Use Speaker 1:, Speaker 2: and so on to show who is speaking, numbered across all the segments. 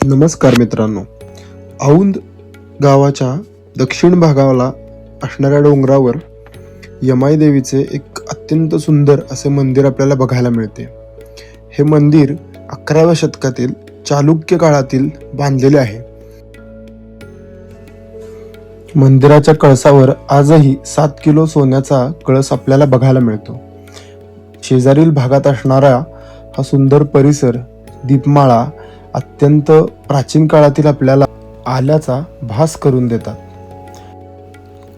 Speaker 1: नमस्कार मित्रांनो, औंध गावाच्या दक्षिण भागाला असणाऱ्या डोंगरावर यमाई देवीचे एक अत्यंत सुंदर असे मंदिर आपल्याला बघायला मिळते. हे मंदिर 11व्या शतकातील चालुक्य काळातील बांधलेले आहे. मंदिराच्या कळसावर आजही 7 किलो सोन्याचा कळस आपल्याला बघायला मिळतो. शेजारील भागात असणारा हा सुंदर परिसर, दीपमाळा अत्यंत प्राचीन काळातील आपल्याला आल्याचा भास करून देतात.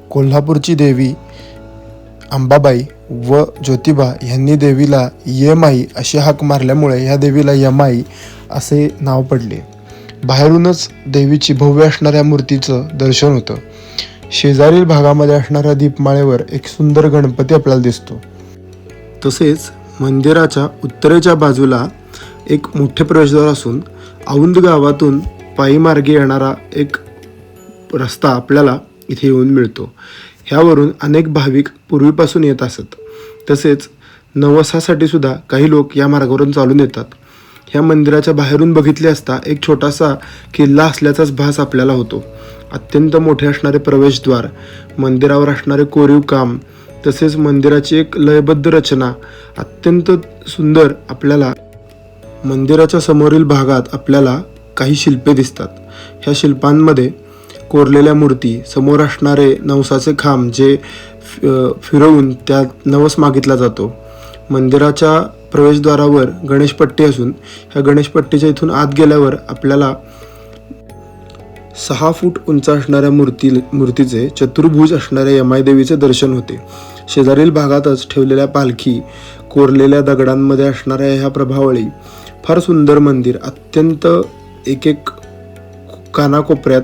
Speaker 1: कोल्हापूरची देवी अंबाबाई व ज्योतिबा यांनी देवीला येमाई अशी हाक मारल्यामुळे या देवीला यमाई असे नाव पडले. बाहेरूनच देवीची भव्य असणाऱ्या मूर्तीचं दर्शन होतं. शेजारील भागामध्ये असणाऱ्या दीपमाळेवर एक सुंदर गणपती आपल्याला दिसतो. तसेच मंदिराच्या उत्तरेच्या बाजूला एक मोठे प्रवेशद्वार असून औंध गावातून पायी मार्गे येणारा एक रस्ता आपल्याला इथे येऊन मिळतो. ह्यावरून अनेक भाविक पूर्वीपासून येत असत. तसेच नवसासाठी सुद्धा काही लोक या मार्गावरून चालून येतात. ह्या मंदिराच्या बाहेरून बघितले असता एक छोटासा किल्ला असल्याचाच भास आपल्याला होतो. अत्यंत मोठे असणारे प्रवेशद्वार, मंदिरावर असणारे कोरीव काम, तसेच मंदिराची एक लयबद्ध रचना अत्यंत सुंदर आपल्याला मंदिराच्या समोरील भागात आपल्याला काही शिल्पे दिसतात. ह्या शिल्पांमध्ये कोरलेल्या मूर्ती, समोर असणारे नवसाचे खांब जे फिरवून त्यात नवस मागितला जातो. मंदिराच्या प्रवेशद्वारावर गणेशपट्टी असून ह्या गणेशपट्टीच्या इथून आत गेल्यावर आपल्याला 6 फूट उंच असणाऱ्या मूर्तीचे चतुर्भुज असणाऱ्या यमाई देवीचे दर्शन होते. शेजारील भागातच ठेवलेल्या पालखी, कोरलेल्या दगडांमध्ये असणाऱ्या ह्या प्रभावळी, फार सुंदर मंदिर, अत्यंत एक कानाकोपऱ्यात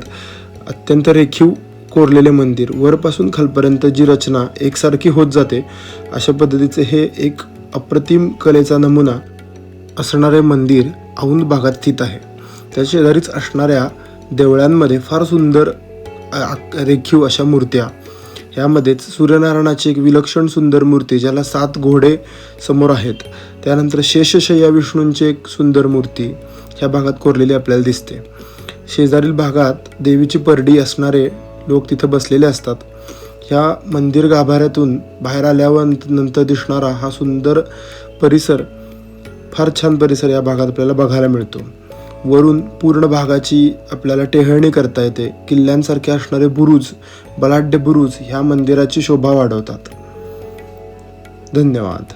Speaker 1: अत्यंत रेखीव कोरलेले मंदिर, वरपासून खालपर्यंत जी रचना एकसारखी होत जाते अशा पद्धतीचे हे एक अप्रतिम कलेचा नमुना असणारे मंदिर औंध भागात स्थित आहे. त्या शेजारीच असणाऱ्या देवळांमध्ये फार सुंदर रेखीव अशा मूर्त्या, यामध्येच सूर्यनारायणाची एक विलक्षण सुंदर मूर्ती ज्याला 7 घोडे समोर आहेत, त्यानंतर शेषशय्या विष्णूंची एक सुंदर मूर्ती ह्या भागात कोरलेली आपल्याला दिसते. शेजारील भागात देवीची परडी असणारे लोक तिथे बसलेले असतात. ह्या मंदिर गाभाऱ्यातून बाहेर आल्यावर नंतर दिसणारा हा सुंदर परिसर, फार छान परिसर या भागात आपल्याला बघायला मिळतो. वरून पूर्ण भागाची आपल्याला टेहळणी करता येते. किल्ल्यांसारखे असणारे बुरुज, बलाढ्य बुरुज ह्या मंदिराची शोभा वाढवतात. धन्यवाद.